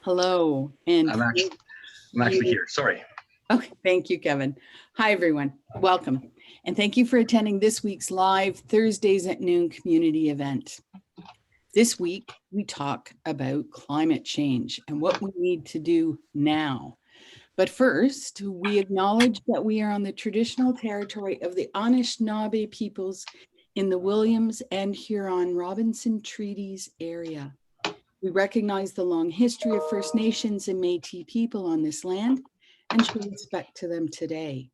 Hello, and I'm actually here. Sorry. Okay, thank you, Kevin. Hi, everyone. Welcome. And thank you for attending this week's live Thursdays at noon community event. This week, we talk about climate change and what we need to do now. But first, we acknowledge that we are on the traditional territory of the Anishinaabe peoples in the Williams and Huron-Robinson Treaties area. We recognize the long history of First Nations and Métis people on this land and show respect to them today.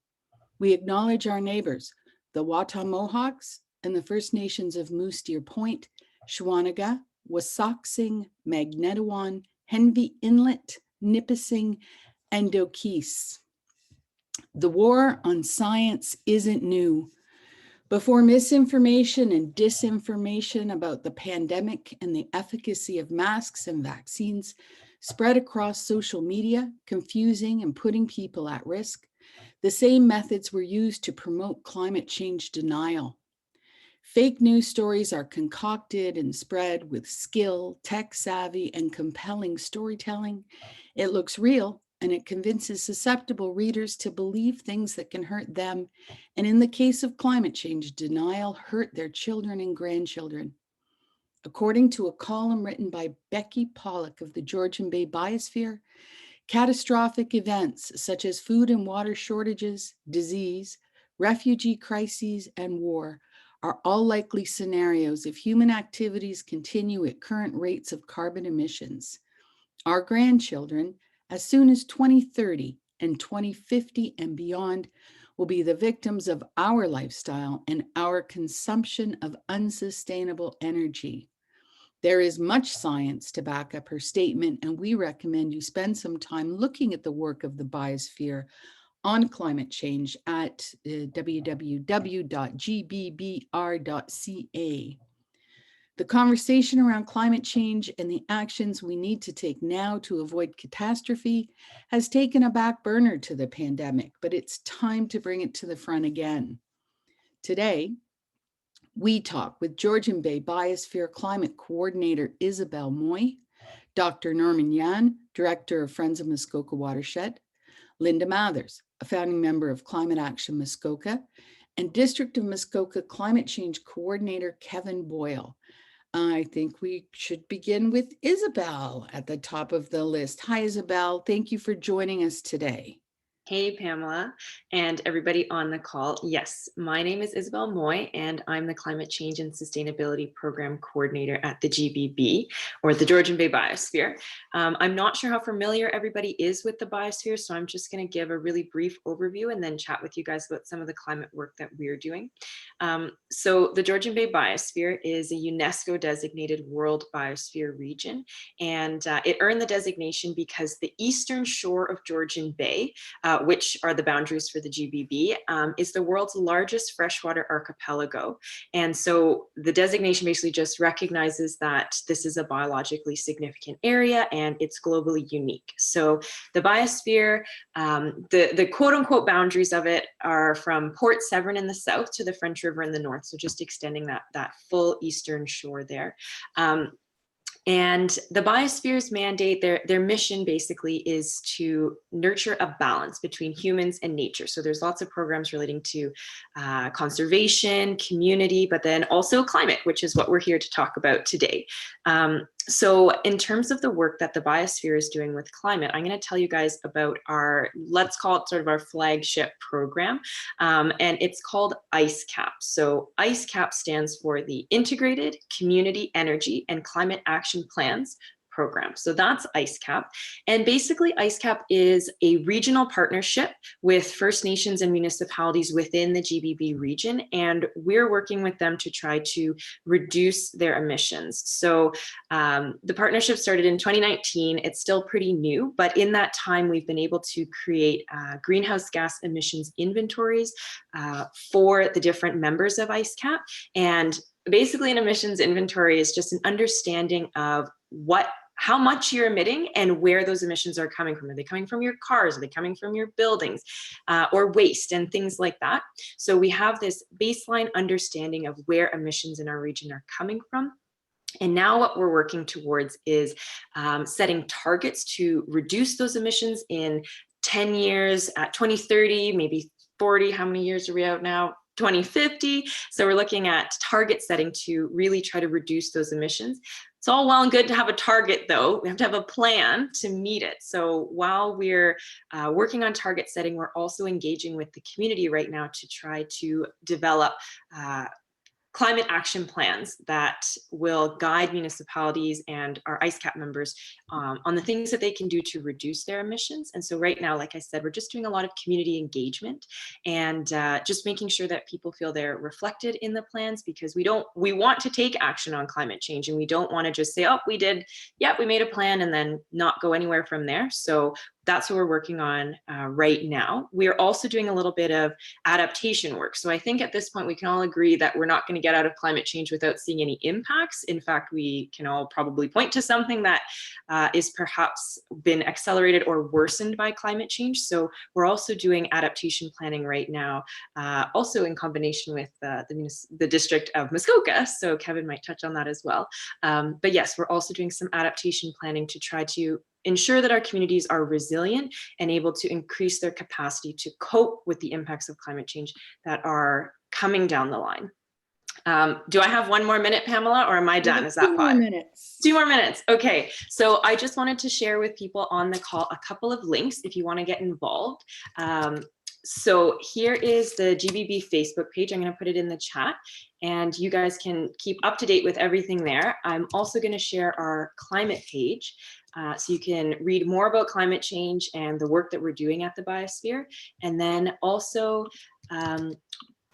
We acknowledge our neighbors, the Wata Mohawks and the First Nations of Moose Deer Point, Shawanaga, Wasauksing, Magnetawan, Henvey Inlet, Nipissing, and Dokis. The war on science isn't new. Before misinformation and disinformation about the pandemic and the efficacy of masks and vaccines spread across social media, confusing and putting people at risk, the same methods were used to promote climate change denial. Fake news stories are concocted and spread with skill, tech savvy, and compelling storytelling. It looks real, and it convinces susceptible readers to believe things that can hurt them, and in the case of climate change, denial hurt their children and grandchildren. According to a column written by Becky Pollock of the Georgian Bay Biosphere, catastrophic events such as food and water shortages, disease, refugee crises, and war are all likely scenarios if human activities continue at current rates of carbon emissions. Our grandchildren, as soon as 2030 and 2050 and beyond, will be the victims of our lifestyle and our consumption of unsustainable energy. There is much science to back up her statement, and we recommend you spend some time looking at the work of the Biosphere on climate change at www.gbbr.ca. The conversation around climate change and the actions we need to take now to avoid catastrophe has taken a back burner to the pandemic, but it's time to bring it to the front again. Today, we talk with Georgian Bay Biosphere Climate Coordinator Isabelle Moy, Dr. Norman Yan, Director of Friends of Muskoka Watershed, Linda Mathers, a founding member of Climate ActionMuskoka, and District of Muskoka Climate Change Coordinator Kevin Boyle. I think we should begin with Isabelle at the top of the list. Hi, Isabelle. Thank you for joining us today. Hey, Pamela, and everybody on the call. Yes, my name is Isabelle Moy, and I'm the Climate Change and Sustainability Program Coordinator at the GBB, or the Georgian Bay Biosphere. I'm not sure how familiar everybody is with the Biosphere, so I'm just going to give a really brief overview and then chat with you guys about some of the climate work that we're doing. So the Georgian Bay Biosphere is a UNESCO designated World Biosphere region, and it earned the designation because the eastern shore of Georgian Bay, which are the boundaries for the GBB, is the world's largest freshwater archipelago. And so the designation basically just recognizes that this is a biologically significant area and it's globally unique. So the Biosphere, the quote unquote boundaries of it are from Port Severn in the south to the French River in the north. So just extending that full eastern shore there. And the Biosphere's mandate, their mission basically is to nurture a balance between humans and nature. So there's lots of programs relating to conservation, community, but then also climate, which is what we're here to talk about today. So in terms of the work that the Biosphere is doing with climate, I'm going to tell you guys about our, let's call it sort of our flagship program, and it's called IceCap. So IceCap stands for the Integrated Community Energy and Climate Action Plans program. So that's IceCap. And basically IceCap is a regional partnership with First Nations and municipalities within the GBB region. And we're working with them to try to reduce their emissions. So the partnership started in 2019. It's still pretty new, but in that time, we've been able to create greenhouse gas emissions inventories for the different members of IceCap. And basically an emissions inventory is just an understanding of how much you're emitting and where those emissions are coming from. Are they coming from your cars? Are they coming from your buildings or waste and things like that? So we have this baseline understanding of where emissions in our region are coming from. And now what we're working towards is setting targets to reduce those emissions in 10 years, at 2030, maybe 40. How many years are we out now? 2050. So we're looking at target setting to really try to reduce those emissions. It's all well and good to have a target, though. We have to have a plan to meet it. So while we're working on target setting, we're also engaging with the community right now to try to develop climate action plans that will guide municipalities and our IceCap members on the things that they can do to reduce their emissions. And so right now, like I said, we're just doing a lot of community engagement and just making sure that people feel they're reflected in the plans, because we want to take action on climate change, and we don't want to just say, oh, we made a plan and then not go anywhere from there. So that's what we're working on right now. We are also doing a little bit of adaptation work. So I think at this point, we can all agree that we're not going to get out of climate change without seeing any impacts. In fact, we can all probably point to something that is perhaps been accelerated or worsened by climate change. So we're also doing adaptation planning right now, also in combination with the District of Muskoka. So Kevin might touch on that as well. But yes, we're also doing some adaptation planning to try to ensure that our communities are resilient and able to increase their capacity to cope with the impacts of climate change that are coming down the line. Do I have 1 more minute, Pamela, or am I done? Is that 5? 2 more minutes. 2 more minutes. Okay. So I just wanted to share with people on the call a couple of links if you want to get involved. So here is the GBB Facebook page. I'm going to put it in the chat, and you guys can keep up to date with everything there. I'm also going to share our climate page, so you can read more about climate change and the work that we're doing at the Biosphere. And then also,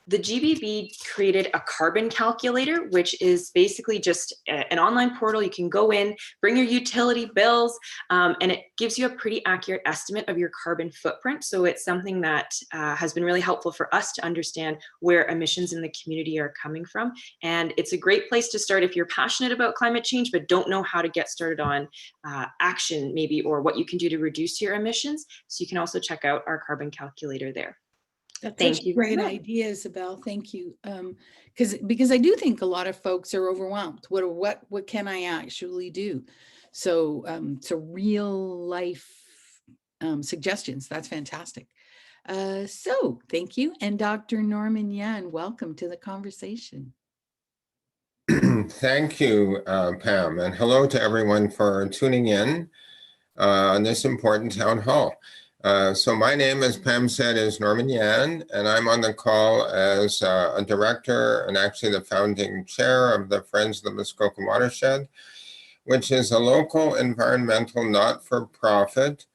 the GBB created a carbon calculator, which is basically just an online portal. You can go in, bring your utility bills, and it gives you a pretty accurate estimate of your carbon footprint. So it's something that has been really helpful for us to understand where emissions in the community are coming from. And it's a great place to start if you're passionate about climate change, but don't know how to get started on action maybe, or what you can do to reduce your emissions. So you can also check out our carbon calculator there. That's such a great idea, Isabelle. Thank you. Because I do think a lot of folks are overwhelmed. What can I actually do? So real life suggestions. That's fantastic. So thank you. And Dr. Norman Yan, welcome to the conversation. Thank you, Pam, and hello to everyone for tuning in on this important town hall. So my name, as Pam said, is Norman Yan, and I'm on the call as a director and actually the founding chair of the Friends of the Muskoka Watershed, which is a local environmental not-for-profit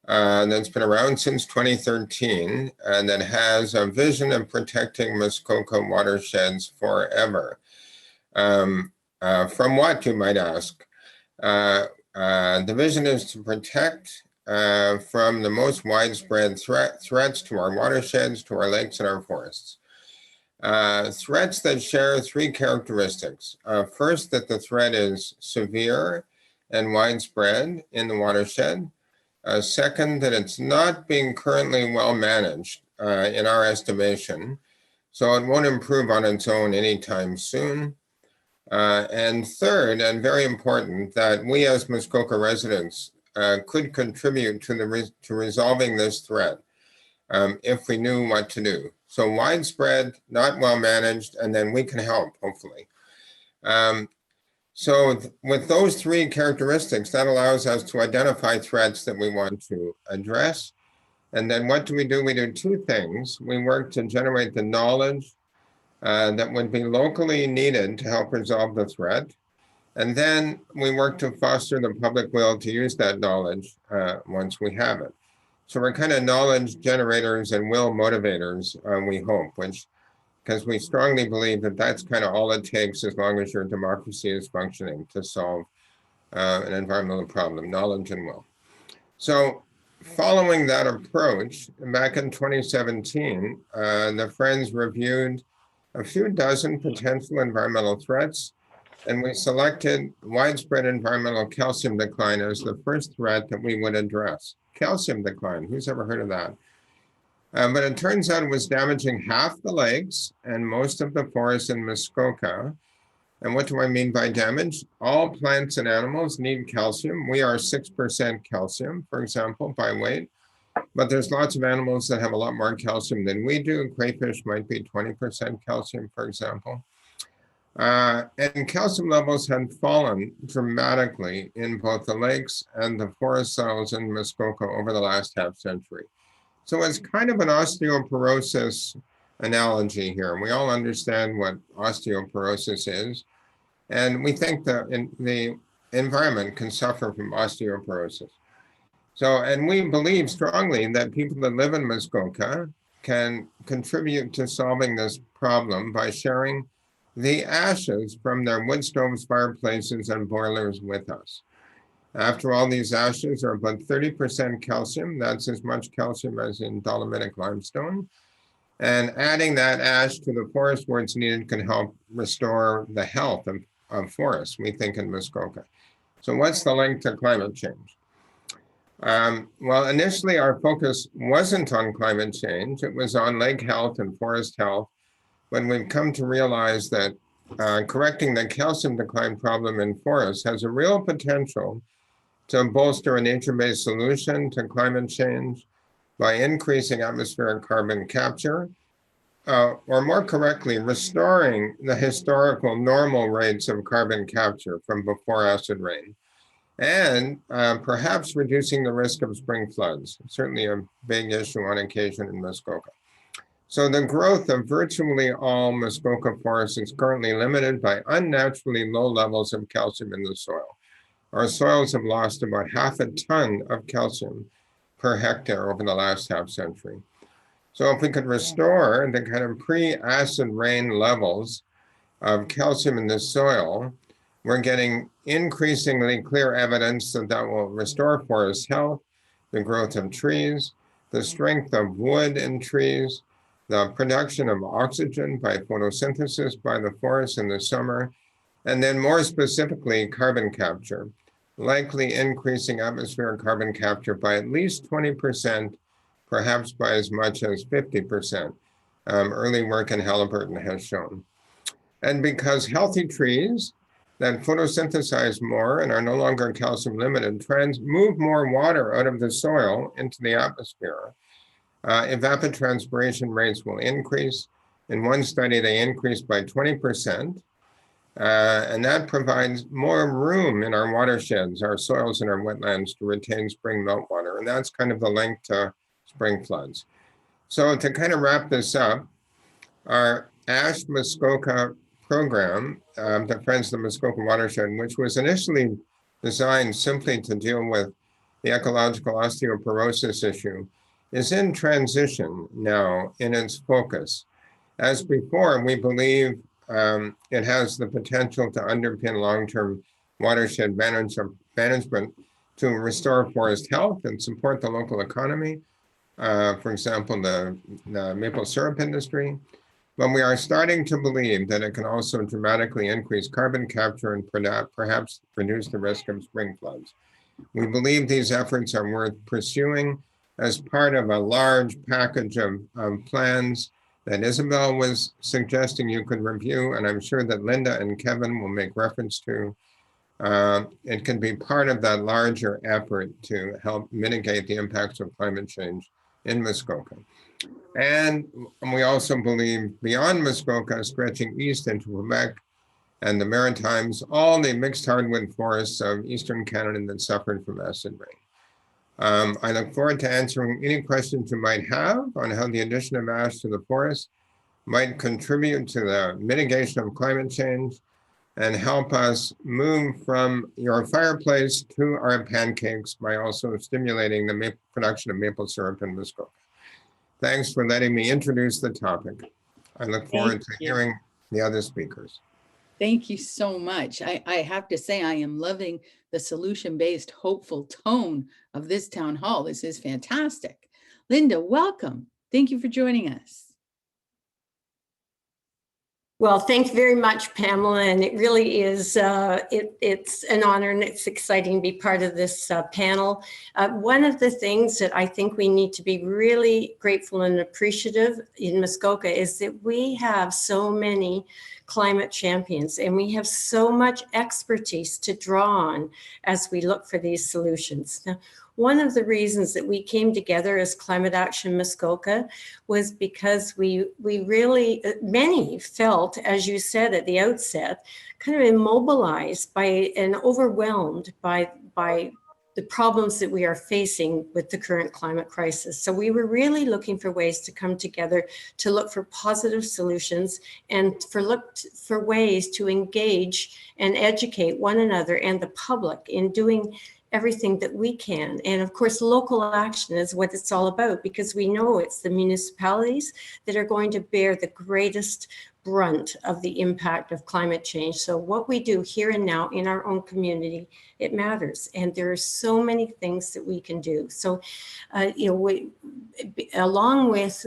that's been around since 2013 and that has a vision of protecting Muskoka watersheds forever. From what, you might ask? The vision is to protect from the most widespread threats to our watersheds, to our lakes and our forests. Threats that share 3 characteristics. First, that the threat is severe and widespread in the watershed. Second, that it's not being currently well managed in our estimation, so it won't improve on its own anytime soon. And third, and very important, that we as Muskoka residents could contribute to resolving this threat if we knew what to do. So widespread, not well managed, and then we can help, hopefully. With those 3 characteristics, that allows us to identify threats that we want to address. And then what do? We do 2 things. We work to generate the knowledge that would be locally needed to help resolve the threat. And then we work to foster the public will to use that knowledge once we have it. So we're kind of knowledge generators and will motivators, we hope, because we strongly believe that that's kind of all it takes as long as your democracy is functioning to solve an environmental problem, knowledge and will. So following that approach, back in 2017, the Friends reviewed a few dozen potential environmental threats, and we selected widespread environmental calcium decline as the first threat that we would address. Calcium decline, who's ever heard of that? But it turns out it was damaging half the lakes and most of the forests in Muskoka. And what do I mean by damage? All plants and animals need calcium. We are 6% calcium, for example, by weight. But there's lots of animals that have a lot more calcium than we do. Crayfish might be 20% calcium, for example. And calcium levels had fallen dramatically in both the lakes and the forest soils in Muskoka over the last half century. So it's kind of an osteoporosis analogy here. We all understand what osteoporosis is. And we think that the environment can suffer from osteoporosis. So, and we believe strongly that people that live in Muskoka can contribute to solving this problem by sharing the ashes from their wood stoves, fireplaces, and boilers with us. After all, these ashes are about 30% calcium. That's as much calcium as in dolomitic limestone. And adding that ash to the forest where it's needed can help restore the health of forests, we think, in Muskoka. So what's the link to climate change? Well, initially our focus wasn't on climate change. It was on lake health and forest health. When we've come to realize that correcting the calcium decline problem in forests has a real potential to bolster a nature-based solution to climate change by increasing atmospheric carbon capture, or more correctly, restoring the historical normal rates of carbon capture from before acid rain, and perhaps reducing the risk of spring floods, certainly a big issue on occasion in Muskoka. So the growth of virtually all Muskoka forests is currently limited by unnaturally low levels of calcium in the soil. Our soils have lost about 0.5 ton of calcium per hectare over the last half century. So if we could restore the kind of pre-acid rain levels of calcium in the soil, we're getting increasingly clear evidence that that will restore forest health, the growth of trees, the strength of wood in trees, the production of oxygen by photosynthesis by the forest in the summer, and then more specifically, carbon capture, likely increasing atmospheric carbon capture by at least 20%, perhaps by as much as 50%. Early work in Halliburton has shown. And because healthy trees that photosynthesize more and are no longer calcium limited, move more water out of the soil into the atmosphere, evapotranspiration rates will increase. In one study, they increased by 20%. And that provides more room in our watersheds, our soils and our wetlands to retain spring meltwater. And that's kind of the link to spring floods. So to kind of wrap this up, our ActionMuskoka program, the Friends of the Muskoka Watershed, which was initially designed simply to deal with the ecological osteoporosis issue, is in transition now in its focus. As before, we believe it has the potential to underpin long-term watershed management to restore forest health and support the local economy, for example, the maple syrup industry. But we are starting to believe that it can also dramatically increase carbon capture and perhaps reduce the risk of spring floods. We believe these efforts are worth pursuing as part of a large package of plans that Isabelle was suggesting you could review, and I'm sure that Linda and Kevin will make reference to. It can be part of that larger effort to help mitigate the impacts of climate change in Muskoka. And we also believe beyond Muskoka, stretching east into Quebec and the Maritimes, all the mixed hardwood forests of Eastern Canada that suffered from acid rain. I look forward to answering any questions you might have on how the addition of ash to the forest might contribute to the mitigation of climate change and help us move from your fireplace to our pancakes by also stimulating the production of maple syrup in Muskoka. Thanks for letting me introduce the topic. I look forward to hearing the other speakers. Thank you so much. I have to say, I am loving the solution-based, hopeful tone of this town hall. This is fantastic. Linda, welcome. Thank you for joining us. Well, thank you very much, Pamela. And it really is, it's an honor and it's exciting to be part of this panel. One of the things that I think we need to be really grateful and appreciative in Muskoka is that we have so many climate champions, and we have so much expertise to draw on as we look for these solutions. Now, one of the reasons that we came together as Climate Action Muskoka was because we really, many felt, as you said at the outset, kind of immobilized by and overwhelmed by the problems that we are facing with the current climate crisis. So we were really looking for ways to come together to look for positive solutions and look for ways to engage and educate one another and the public in doing everything that we can. And of course, local action is what it's all about, because we know it's the municipalities that are going to bear the greatest brunt of the impact of climate change. So what we do here and now in our own community, it matters. And there are so many things that we can do. So, along with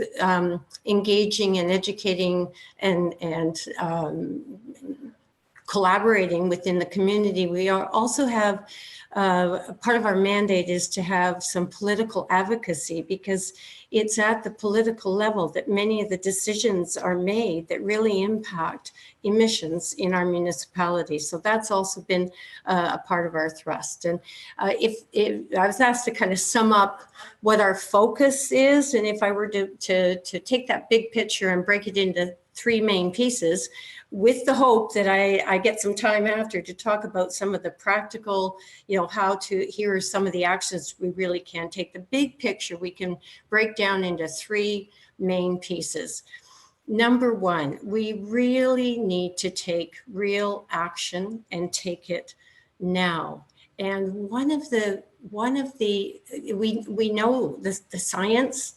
engaging and educating and collaborating within the community, we also have part of our mandate is to have some political advocacy, because it's at the political level that many of the decisions are made that really impact emissions in our municipality. So that's also been a part of our thrust. And if I was asked to kind of sum up what our focus is, and if I were to take that big picture and break it into three main pieces, with the hope that I get some time after to talk about some of the practical, here are some of the actions we really can take. The big picture we can break down into three main pieces. Number one, we really need to take real action and take it now. And we know the science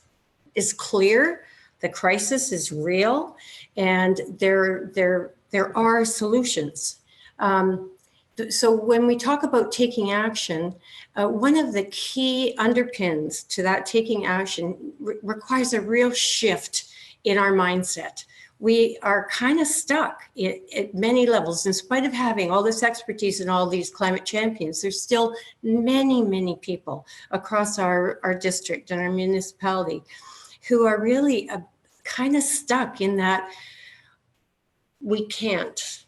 is clear. The crisis is real, and there are solutions. So when we talk about taking action, one of the key underpins to that taking action requires a real shift in our mindset. We are kind of stuck at many levels. In spite of having all this expertise and all these climate champions, there's still many, many people across our district and our municipality who are really kind of stuck in that we can't.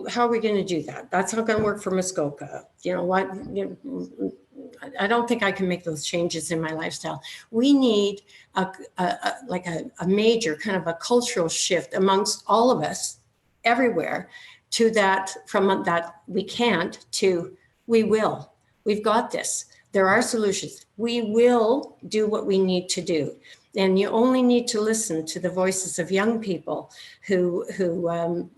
How are we going to do that? That's not going to work for Muskoka. You know what? I don't think I can make those changes in my lifestyle. We need a major kind of a cultural shift amongst all of us everywhere, to that, from that we can't to we will. We've got this. There are solutions. We will do what we need to do. And you only need to listen to the voices of young people who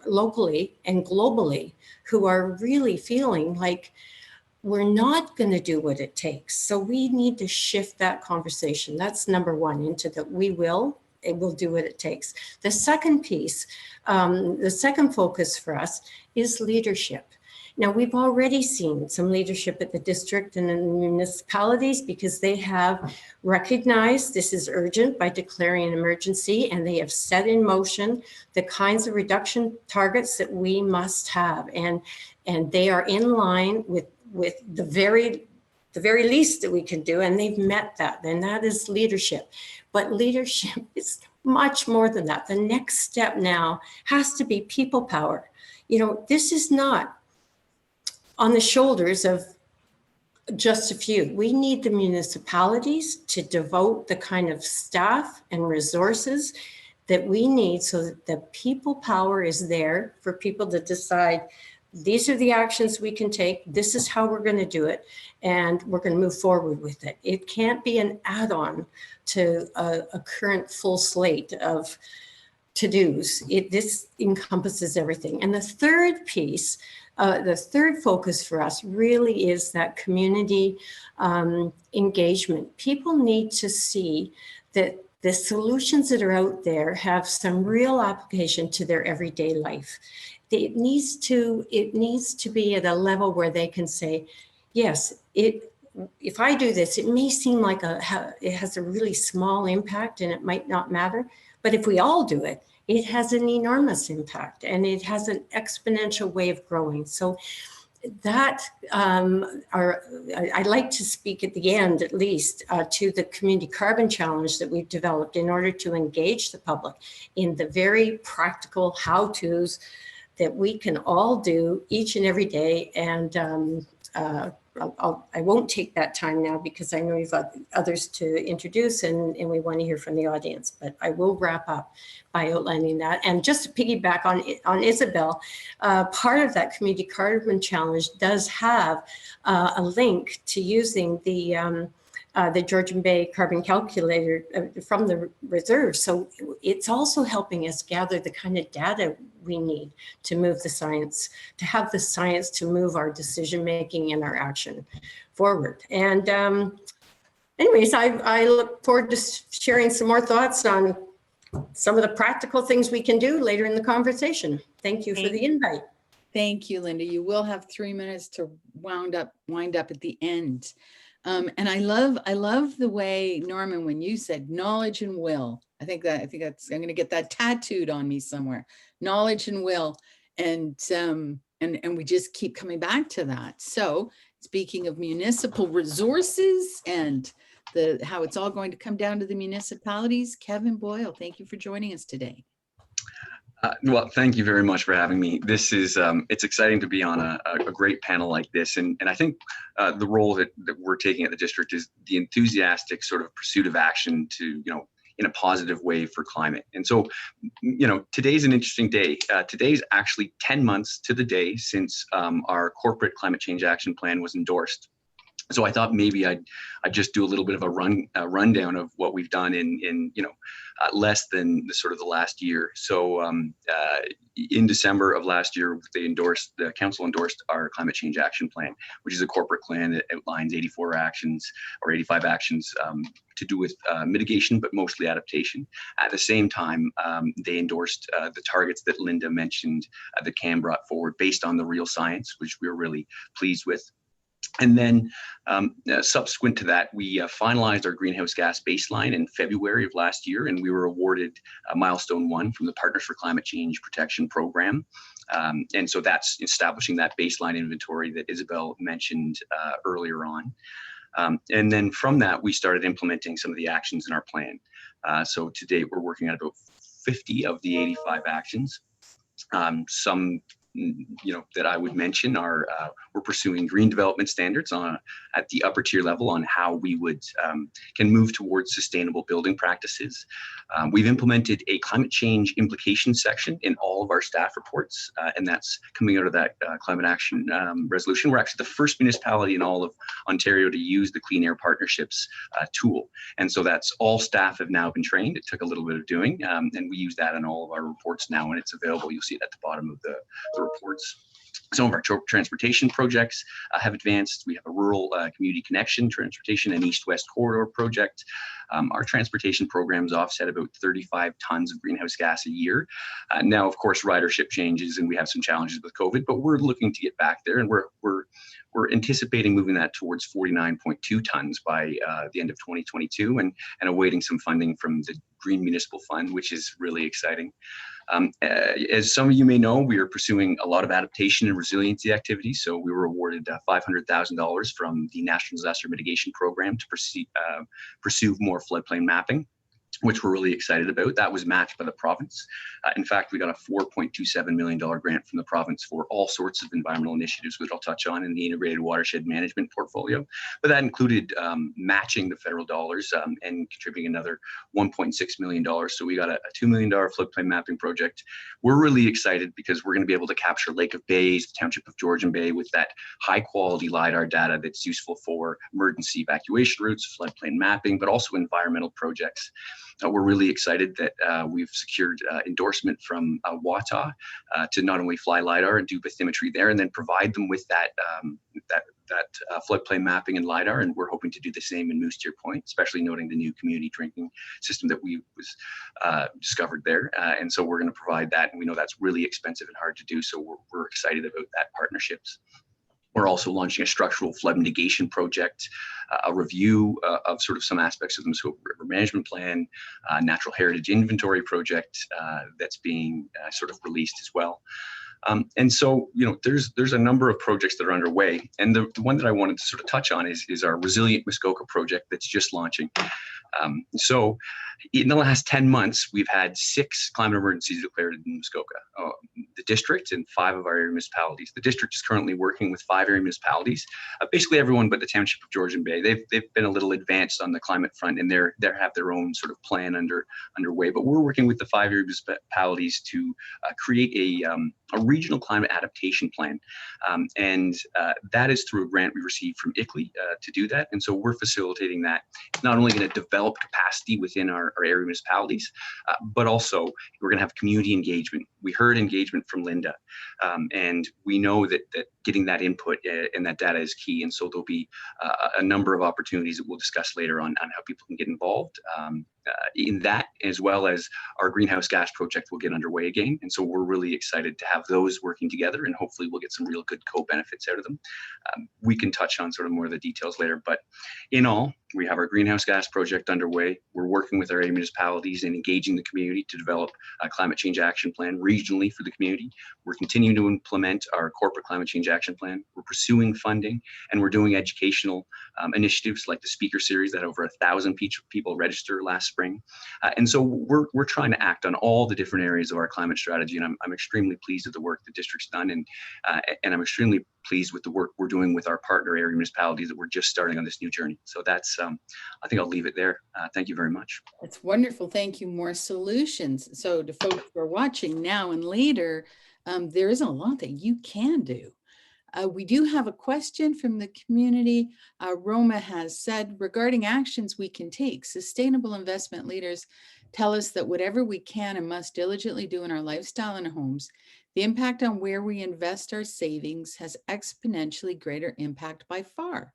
locally and globally, who are really feeling like we're not going to do what it takes. So we need to shift that conversation. That's number one, into that we will. It will do what it takes. The second piece, the second focus for us is leadership. Now, we've already seen some leadership at the district and in the municipalities, because they have recognized this is urgent by declaring an emergency, and they have set in motion the kinds of reduction targets that we must have. And they are in line with the very least that we can do, and they've met that, and that is leadership. But leadership is much more than that. The next step now has to be people power. This is not on the shoulders of just a few. We need the municipalities to devote the kind of staff and resources that we need, so that the people power is there for people to decide, these are the actions we can take, this is how we're going to do it, and we're going to move forward with it. It can't be an add-on to a current full slate of to-dos. This encompasses everything. And the third piece, the third focus for us really is that community engagement. People need to see that the solutions that are out there have some real application to their everyday life. It needs to be at a level where they can say, yes, if I do this, it may seem like it has a really small impact and it might not matter, but if we all do it, it has an enormous impact, and it has an exponential way of growing. So that I'd like to speak at the end, at least, to the community carbon challenge that we've developed in order to engage the public in the very practical how-tos that we can all do each and every day. And I won't take that time now because I know you've got others to introduce and we want to hear from the audience, but I will wrap up by outlining that. And just to piggyback on Isabelle, part of that community carbon challenge does have a link to using the Georgian Bay carbon calculator from the reserve. So it's also helping us gather the kind of data we need to move the science, to have the science to move our decision-making and our action forward. And anyways, I look forward to sharing some more thoughts on some of the practical things we can do later in the conversation. Thank you for the invite. Thank you, Linda. You will have 3 minutes to wind up at the end. And I love the way, Norman, when you said knowledge and will, I think that's, I'm going to get that tattooed on me somewhere. Knowledge and will. And we just keep coming back to that. So speaking of municipal resources and how it's all going to come down to the municipalities, Kevin Boyle, thank you for joining us today. Well, thank you very much for having me. This is, it's exciting to be on a great panel like this. And I think the role that we're taking at the district is the enthusiastic sort of pursuit of action to, in a positive way for climate. And so, today's an interesting day. Today's actually 10 months to the day since our corporate climate change action plan was endorsed. So I thought maybe I'd just do a little bit of a rundown of what we've done in less than the last year. So in December of last year, the council endorsed our climate change action plan, which is a corporate plan that outlines 84 actions or 85 actions to do with mitigation, but mostly adaptation. At the same time, they endorsed the targets that Linda mentioned that CAM brought forward based on the real science, which we were really pleased with. And then subsequent to that, we finalized our greenhouse gas baseline in February of last year, and we were awarded milestone 1 from the Partners for Climate Change Protection Program. And so that's establishing that baseline inventory that Isabelle mentioned earlier on. And then from that, we started implementing some of the actions in our plan. So to date, we're working on about 50 of the 85 actions. Some that I would mention are we're pursuing green development standards at the upper tier level on how we can move towards sustainable building practices. We've implemented a climate change implications section in all of our staff reports, and that's coming out of that climate action resolution. We're actually the first municipality in all of Ontario to use the Clean Air Partnerships tool. And so that's all staff have now been trained. It took a little bit of doing, and we use that in all of our reports now, and it's available. You'll see it at the bottom of the reports. Some of our transportation projects have advanced. We have a rural community connection transportation and east-west corridor project. Our transportation programs offset about 35 tons of greenhouse gas a year. Now, of course, ridership changes and we have some challenges with COVID, but we're looking to get back there, and we're anticipating moving that towards 49.2 tons by the end of 2022 and awaiting some funding from the Green Municipal Fund, which is really exciting. As some of you may know, we are pursuing a lot of adaptation and resiliency activities. So we were awarded $500,000 from the National Disaster Mitigation Program to pursue more floodplain mapping, which we're really excited about. That was matched by the province. In fact, we got a $4.27 million grant from the province for all sorts of environmental initiatives, which I'll touch on in the integrated watershed management portfolio. But that included matching the federal dollars and contributing another $1.6 million. So we got a $2 million floodplain mapping project. We're really excited because we're going to be able to capture Lake of Bays, the township of Georgian Bay, with that high quality LiDAR data that's useful for emergency evacuation routes, floodplain mapping, but also environmental projects. We're really excited that we've secured endorsement from WATA to not only fly LiDAR and do bathymetry there, and then provide them with that floodplain mapping and LiDAR. And we're hoping to do the same in Moose Deer Point, especially noting the new community drinking system that was discovered there. And so we're going to provide that, and we know that's really expensive and hard to do. So we're excited about that partnerships. We're also launching a structural flood mitigation project, a review of sort of some aspects of the Muskoka River Management Plan, Natural Heritage Inventory project that's being sort of released as well. And so, there's a number of projects that are underway. And the one that I wanted to sort of touch on is our Resilient Muskoka project that's just launching. So in the last 10 months, we've had 6 climate emergencies declared in Muskoka, the district and 5 of our area municipalities. The district is currently working with 5 area municipalities, basically everyone but the township of Georgian Bay. They've been a little advanced on the climate front, and they have their own sort of plan underway. But we're working with the 5 area municipalities to create a regional climate adaptation plan. And that is through a grant we received from ICLEI to do that. And so we're facilitating that. It's not only going to develop capacity within our area municipalities, but also we're going to have community engagement. We heard engagement from Linda, and we know that getting that input and that data is key. And so there'll be a number of opportunities that we'll discuss later on how people can get involved in that, as well as our greenhouse gas project will get underway again. And so we're really excited to have those working together, and hopefully we'll get some real good co-benefits out of them. We can touch on sort of more of the details later, but in all, we have our greenhouse gas project underway. We're working with our area municipalities and engaging the community to develop a climate change action plan regionally for the community. We're continuing to implement our corporate climate change action plan. We're pursuing funding, and we're doing educational initiatives like the speaker series that had over 1,000 people register last spring. And so we're trying to act on all the different areas of our climate strategy, and I'm extremely pleased with the work the district's done, and I'm extremely pleased with the work we're doing with our partner area municipalities that we're just starting on this new journey. So that's, I think I'll leave it there. Thank you very much. That's wonderful. Thank you. More solutions. So to folks who are watching now and later, there is a lot that you can do. We do have a question from the community. Roma has said, regarding actions we can take, sustainable investment leaders tell us that whatever we can and must diligently do in our lifestyle and homes, the impact on where we invest our savings has exponentially greater impact by far.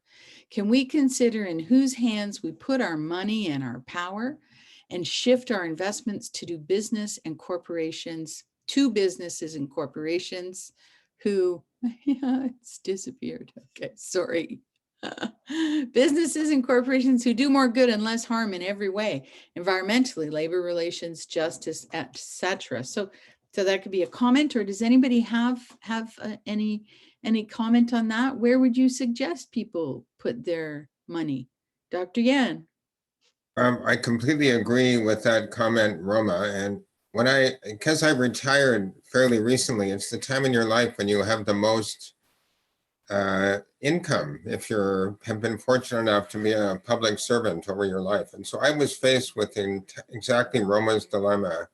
Can we consider in whose hands we put our money and our power, and shift our investments to do business and corporations, to businesses and corporations who, it's disappeared. Okay, sorry. Businesses and corporations who do more good and less harm in every way, environmentally, labor relations, justice, etc. So that could be a comment, or does anybody have any comment on that? Where would you suggest people put their money? Dr. Yan. I completely agree with that comment, Roma. And because I retired fairly recently, it's the time in your life when you have the most income, if have been fortunate enough to be a public servant over your life. And so I was faced with exactly Roma's dilemma.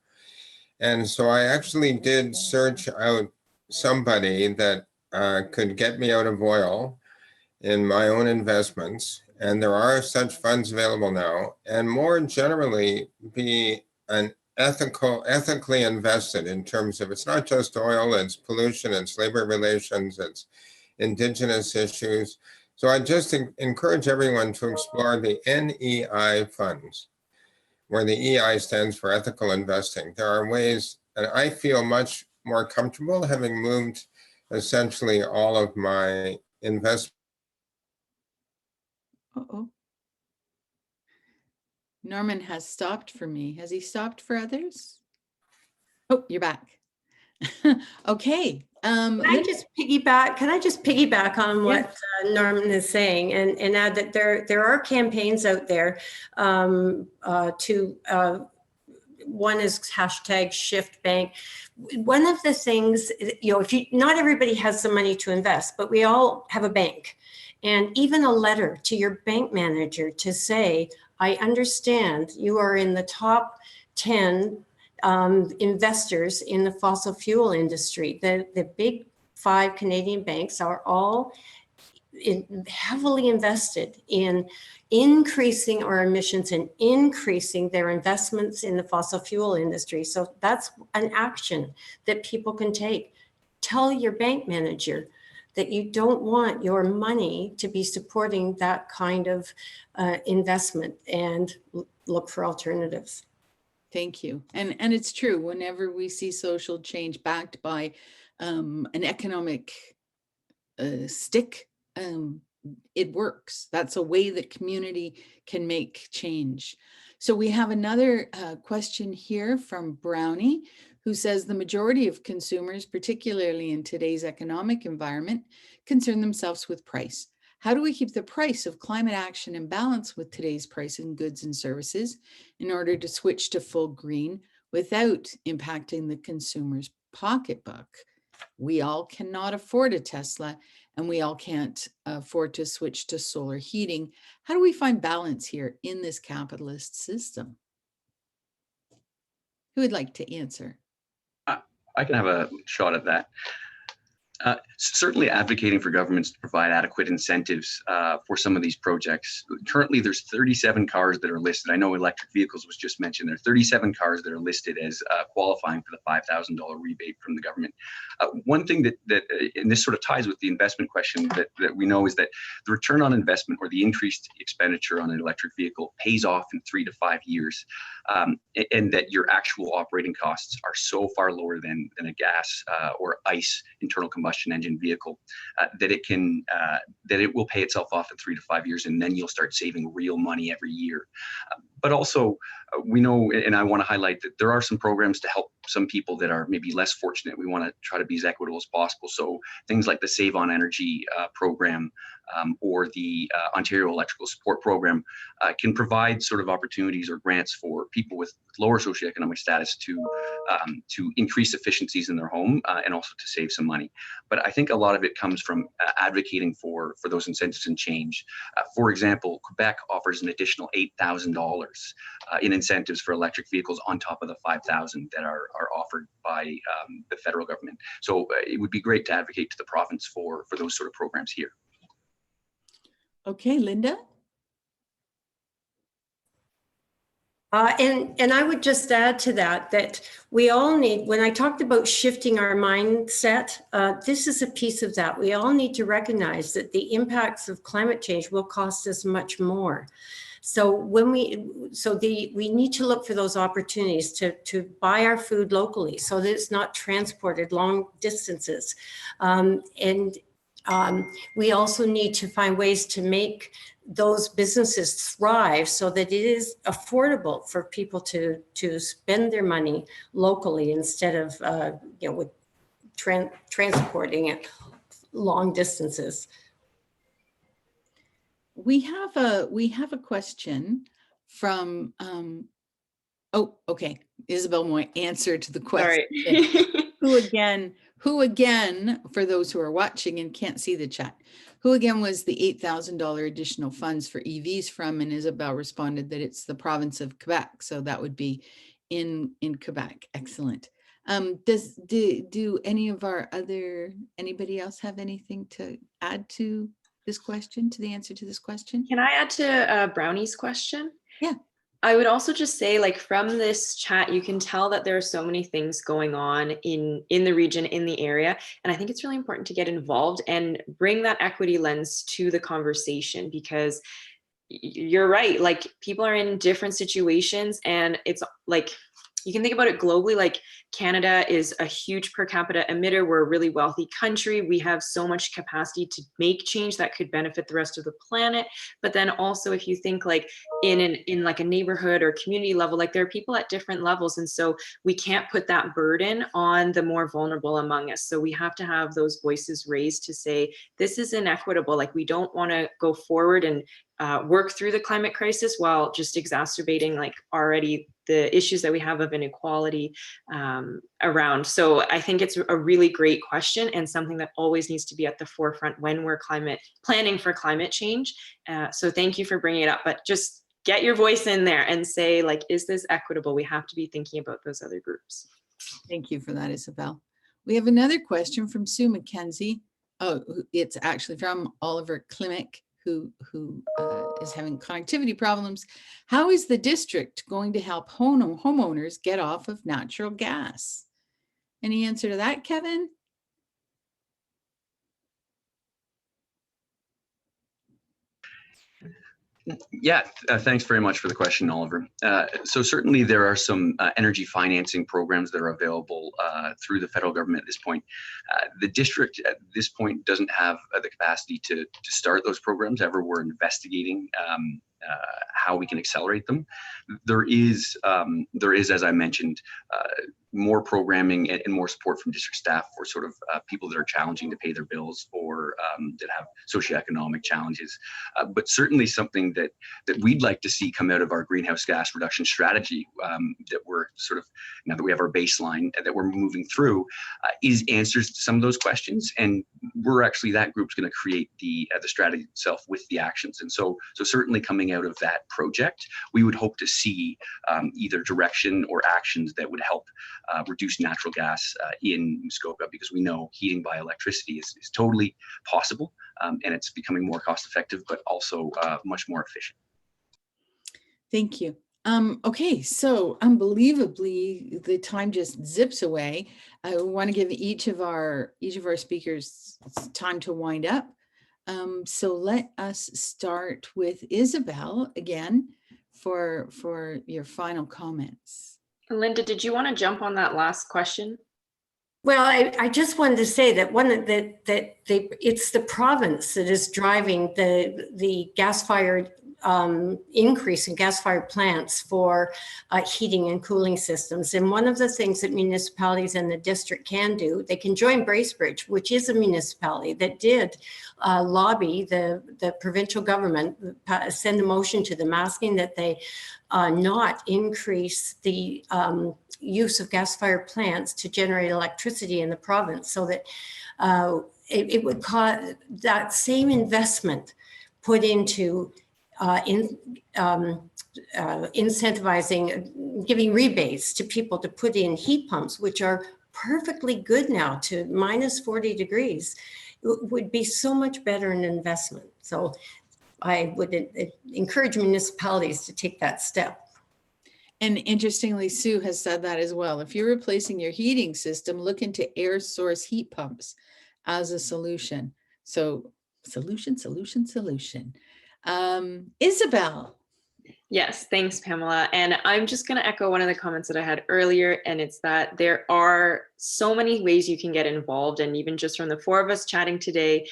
And so I actually did search out somebody that could get me out of oil in my own investments. And there are such funds available now, and more generally be ethically invested in terms of, it's not just oil, it's pollution, it's labor relations, it's indigenous issues. So I just encourage everyone to explore the NEI funds, where the EI stands for ethical investing. There are ways, and I feel much more comfortable having moved essentially all of my investments. Uh-oh. Norman has stopped for me. Has he stopped for others? Oh, you're back. Okay. Can I just piggyback on what Norman is saying, and add that there are campaigns out there one is #ShiftBank. One of the things, not everybody has the money to invest, but we all have a bank. And even a letter to your bank manager to say, I understand you are in the top 10 investors in the fossil fuel industry. The big 5 Canadian banks are all heavily invested in increasing our emissions and increasing their investments in the fossil fuel industry. So that's an action that people can take. Tell your bank manager that you don't want your money to be supporting that kind of investment, and look for alternatives. Thank you. And it's true, whenever we see social change backed by an economic stick, it works. That's a way that community can make change. So we have another question here from Brownie, who says the majority of consumers, particularly in today's economic environment, concern themselves with price. How do we keep the price of climate action in balance with today's price in goods and services in order to switch to full green without impacting the consumer's pocketbook? We all cannot afford a Tesla, and we all can't afford to switch to solar heating. How do we find balance here in this capitalist system? Who would like to answer? I can have a shot at that. Certainly advocating for governments to provide adequate incentives for some of these projects. Currently, there's 37 cars that are listed. I know electric vehicles was just mentioned. There are 37 cars that are listed as qualifying for the $5,000 rebate from the government. One thing that and this sort of ties with the investment question that we know is that the return on investment or the increased expenditure on an electric vehicle pays off in 3 to 5 years, and that your actual operating costs are so far lower than a gas or ICE internal combustion engine vehicle that it will pay itself off in 3 to 5 years, and then you'll start saving real money every year. But also, we know, and I want to highlight that there are some programs to help some people that are maybe less fortunate. We want to try to be as equitable as possible. So things like the Save on Energy program or the Ontario Electrical Support Program can provide sort of opportunities or grants for people with lower socioeconomic status to increase efficiencies in their home and also to save some money. But I think a lot of it comes from advocating for those incentives and change. For example, Quebec offers an additional $8,000 in incentives for electric vehicles on top of the $5,000 that are offered by the federal government. So it would be great to advocate to the province for those sort of programs here. Okay, Linda? And I would just add to that we all need, when I talked about shifting our mindset, this is a piece of that. We all need to recognize that the impacts of climate change will cost us much more. So we need to look for those opportunities to buy our food locally so that it's not transported long distances. We also need to find ways to make those businesses thrive so that it is affordable for people to spend their money locally instead of with transporting it long distances. We have a question from okay, Isabelle Moy answered to the question. Sorry. Who again, for those who are watching and can't see the chat, who again was the $8,000 additional funds for EVs from? And Isabelle responded that it's the province of Quebec. So that would be in Quebec. Excellent. Do anybody else have anything to add to this question, to the answer to this question? Can I add to Brownie's question? Yeah. I would also just say, like, from this chat, you can tell that there are so many things going on in the region, in the area. And I think it's really important to get involved and bring that equity lens to the conversation, because you're right. Like, people are in different situations, and it's like, you can think about it globally. Like, Canada is a huge per capita emitter. We're a really wealthy country. We have so much capacity to make change that could benefit the rest of the planet. But then also, if you think like in like a neighborhood or community level, like, there are people at different levels. And so we can't put that burden on the more vulnerable among us. So we have to have those voices raised to say, this is inequitable. Like, we don't want to go forward and work through the climate crisis while just exacerbating like already the issues that we have of inequality around. So I think it's a really great question, and something that always needs to be at the forefront when we're planning for climate change. So thank you for bringing it up, but just get your voice in there and say, like, is this equitable? We have to be thinking about those other groups. Thank you for that, Isabelle. We have another question from Sue McKenzie. Oh, it's actually from Oliver Klimek, who is having connectivity problems. How is the district going to help homeowners get off of natural gas? Any answer to that, Kevin? Yeah, thanks very much for the question, Oliver. So certainly there are some energy financing programs that are available through the federal government at this point. The district at this point doesn't have the capacity to start those programs. We're investigating how we can accelerate them. There is, as I mentioned, more programming and more support from district staff for sort of people that are challenging to pay their bills or that have socioeconomic challenges. But certainly something that we'd like to see come out of our greenhouse gas reduction strategy that we're sort of, now that we have our baseline that we're moving through, is answers to some of those questions. And we're actually, that group's going to create the strategy itself with the actions. And so certainly coming out of that project, we would hope to see either direction or actions that would help reduce natural gas in Muskoka, because we know heating by electricity is totally possible, and it's becoming more cost effective, but also much more efficient. Thank you. Okay, so unbelievably, the time just zips away. I want to give each of our speakers time to wind up. So let us start with Isabelle again for your final comments. Linda, did you want to jump on that last question? Well, I just wanted to say that it's the province that is driving the gas-fired increase in gas-fired plants for heating and cooling systems. And one of the things that municipalities and the district can do, they can join Bracebridge, which is a municipality that did lobby the provincial government, send a motion to them asking that they not increase the use of gas-fired plants to generate electricity in the province, so that it would cause that same investment put into incentivizing, giving rebates to people to put in heat pumps, which are perfectly good now to minus 40 degrees, would be so much better an investment. So I would encourage municipalities to take that step. And interestingly, Sue has said that as well. If you're replacing your heating system, look into air source heat pumps as a solution. So solution. Isabelle. Yes, thanks, Pamela. And I'm just going to echo one of the comments that I had earlier, and it's that there are so many ways you can get involved. And even just from the four of us chatting today,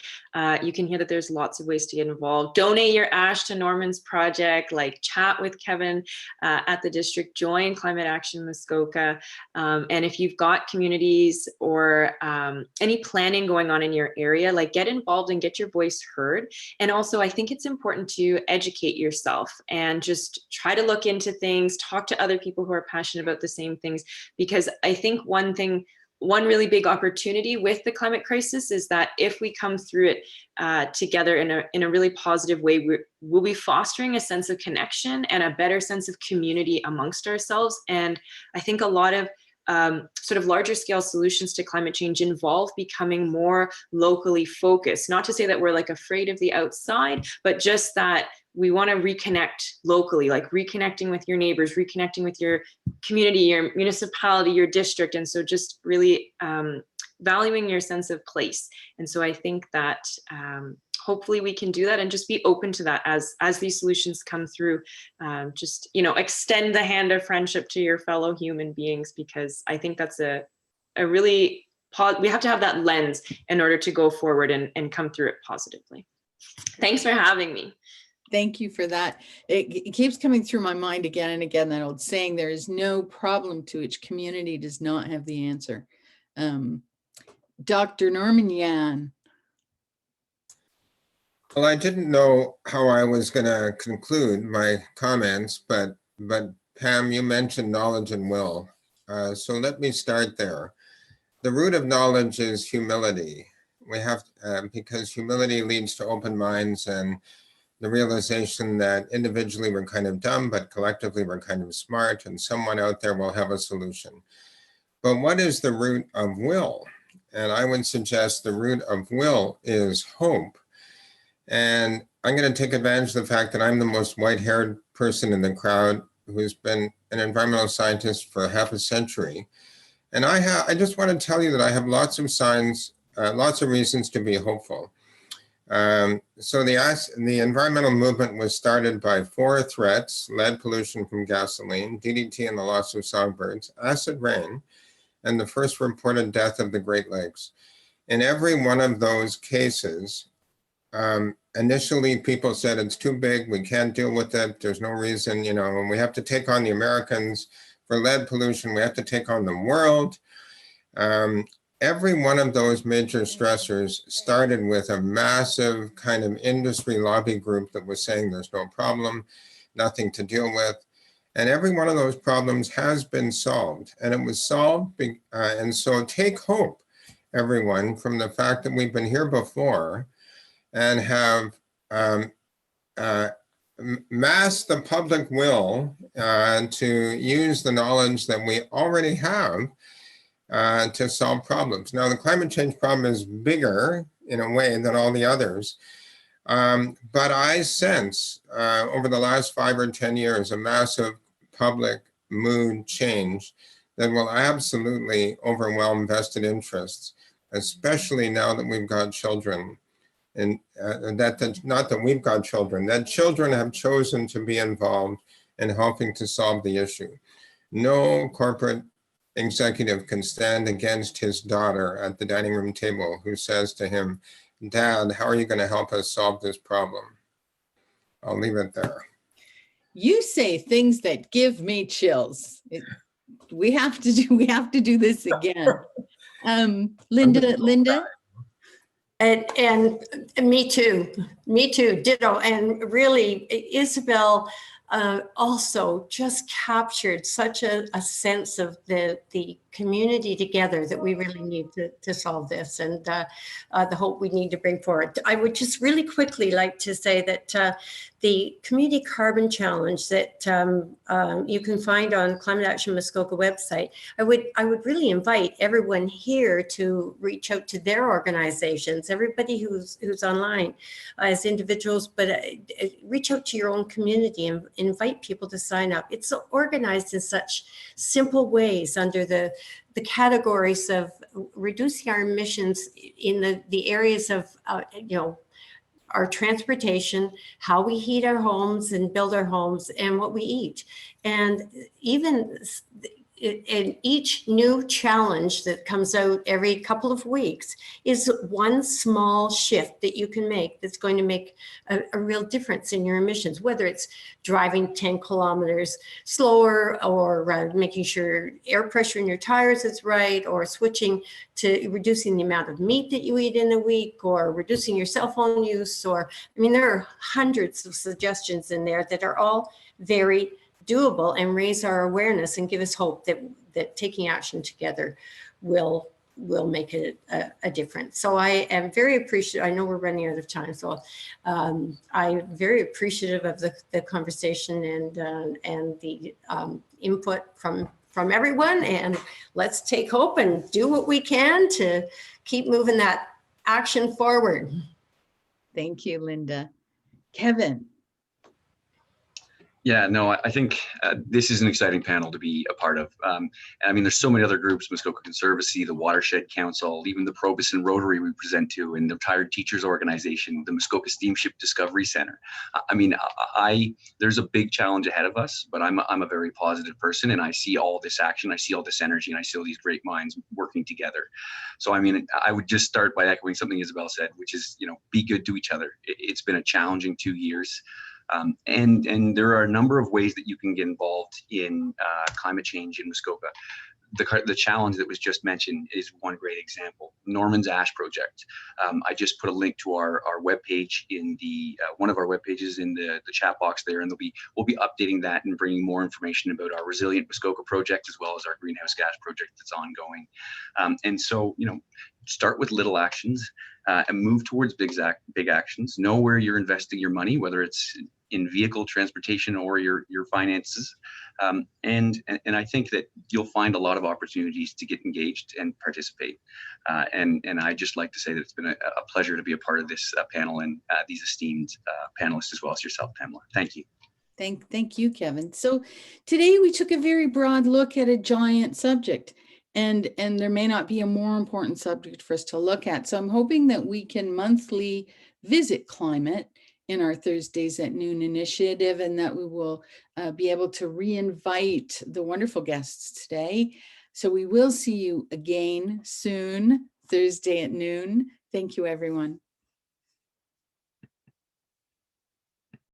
you can hear that there's lots of ways to get involved. Donate your ash to Norman's project, like chat with Kevin at the district, join Climate Action Muskoka. And if you've got communities or any planning going on in your area, like get involved and get your voice heard. And also, I think it's important to educate yourself and just try to look into things, talk to other people who are passionate about the same things, because I think one really big opportunity with the climate crisis is that if we come through it together in a really positive way, we'll be fostering a sense of connection and a better sense of community amongst ourselves. And I think a lot of sort of larger scale solutions to climate change involve becoming more locally focused. Not to say that we're like afraid of the outside, but just that we want to reconnect locally, like reconnecting with your neighbors, reconnecting with your community, your municipality, your district. And so just really valuing your sense of place. And so I think that hopefully we can do that and just be open to that as these solutions come through. Just, extend the hand of friendship to your fellow human beings, because I think that's a really, we have to have that lens in order to go forward and come through it positively. Thanks for having me. Thank you for that. It keeps coming through my mind again and again, that old saying, there is no problem to which community does not have the answer. Dr. Norman Yan. Well, I didn't know how I was going to conclude my comments, but Pam, you mentioned knowledge and will. So let me start there. The root of knowledge is humility. We have, because humility leads to open minds and the realization that individually we're kind of dumb, but collectively we're kind of smart, and someone out there will have a solution. But what is the root of will? And I would suggest the root of will is hope. And I'm going to take advantage of the fact that I'm the most white-haired person in the crowd who's been an environmental scientist for half a century. And I just want to tell you that I have lots of signs, lots of reasons to be hopeful. So the environmental movement was started by 4 threats: lead pollution from gasoline, DDT and the loss of songbirds, acid rain, and the first reported death of the Great Lakes. In every one of those cases, initially people said it's too big, we can't deal with it, there's no reason, and we have to take on the Americans, for lead pollution. We have to take on the world. Every one of those major stressors started with a massive kind of industry lobby group that was saying there's no problem, nothing to deal with. And every one of those problems has been solved, and it was solved. And so take hope, everyone, from the fact that we've been here before and have masked the public will to use the knowledge that we already have to solve problems. Now, the climate change problem is bigger in a way than all the others. But I sense over the last 5 or 10 years, a massive public mood change that will absolutely overwhelm vested interests, especially now that we've got children. And not that we've got children, that children have chosen to be involved in helping to solve the issue. No corporate executive can stand against his daughter at the dining room table who says to him, "Dad, how are you going to help us solve this problem?" I'll leave it there. You say things that give me chills. We have to do this again. Linda. And me too, ditto. And really, Isabelle also just captured such a sense of the community together that we really need to solve this, and the hope we need to bring forward. I would just really quickly like to say that the Community Carbon Challenge that you can find on Climate Action Muskoka website, I would really invite everyone here to reach out to their organizations, everybody who's online as individuals, but reach out to your own community and invite people to sign up. It's organized in such simple ways under the categories of reducing our emissions in the areas of our transportation, how we heat our homes and build our homes, and what we eat. And even in each new challenge that comes out every couple of weeks is one small shift that you can make that's going to make a real difference in your emissions, whether it's driving 10 kilometers slower, or making sure air pressure in your tires is right, or switching to reducing the amount of meat that you eat in a week, or reducing your cell phone use. Or, I mean, there are hundreds of suggestions in there that are all very doable and raise our awareness and give us hope that taking action together will make a difference. So I am very appreciative. I know we're running out of time, so I'm very appreciative of the conversation and the input from everyone. And let's take hope and do what we can to keep moving that action forward. Thank you, Linda. Kevin. Yeah, no, I think this is an exciting panel to be a part of. And I mean, there's so many other groups: Muskoka Conservancy, the Watershed Council, even the Probus and Rotary we present to, and the Retired Teachers Organization, the Muskoka Steamship Discovery Center. I mean, there's a big challenge ahead of us, but I'm a very positive person, and I see all this action, I see all this energy, and I see all these great minds working together. So I mean, I would just start by echoing something Isabelle said, which is, be good to each other. It's been a challenging 2 years. And there are a number of ways that you can get involved in climate change in Muskoka. The challenge that was just mentioned is one great example. Norman's Ash Project. I just put a link to our webpage in the one of our web pages in the chat box there, and we'll be updating that and bringing more information about our Resilient Muskoka project, as well as our greenhouse gas project that's ongoing. And so, start with little actions and move towards big actions. Know where you're investing your money, whether it's in vehicle transportation or your finances. And I think that you'll find a lot of opportunities to get engaged and participate. And I just like to say that it's been a pleasure to be a part of this panel and these esteemed panelists, as well as yourself, Pamela. Thank you. Thank you, Kevin. So today we took a very broad look at a giant subject, and there may not be a more important subject for us to look at. So I'm hoping that we can monthly visit climate in our Thursdays at Noon initiative, and that we will be able to re-invite the wonderful guests today. So we will see you again soon, Thursday at noon. Thank you, everyone.